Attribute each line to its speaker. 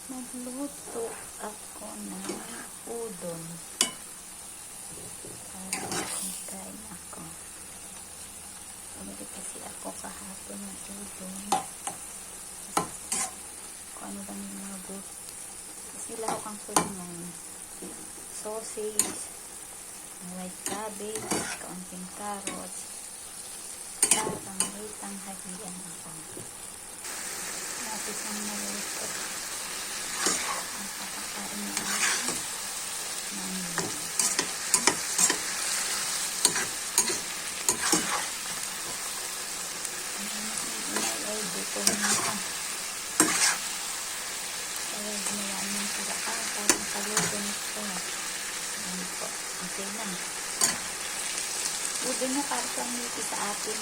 Speaker 1: Magluto ako ng udon para magkain ako. Pumili kasi ako kahapon ng udon. Kung ano lang yung mga buto. Kasi lahok ko ng sausage, white cabbage, kaunting carrots, parang may tanghalian ako. Napis ang naluto. Ang papakain niya ako ng ay dito na ako. Kaya ginayaman sila parang kaluto nito. Ano po, okay na. Udon na parang niti sa atin.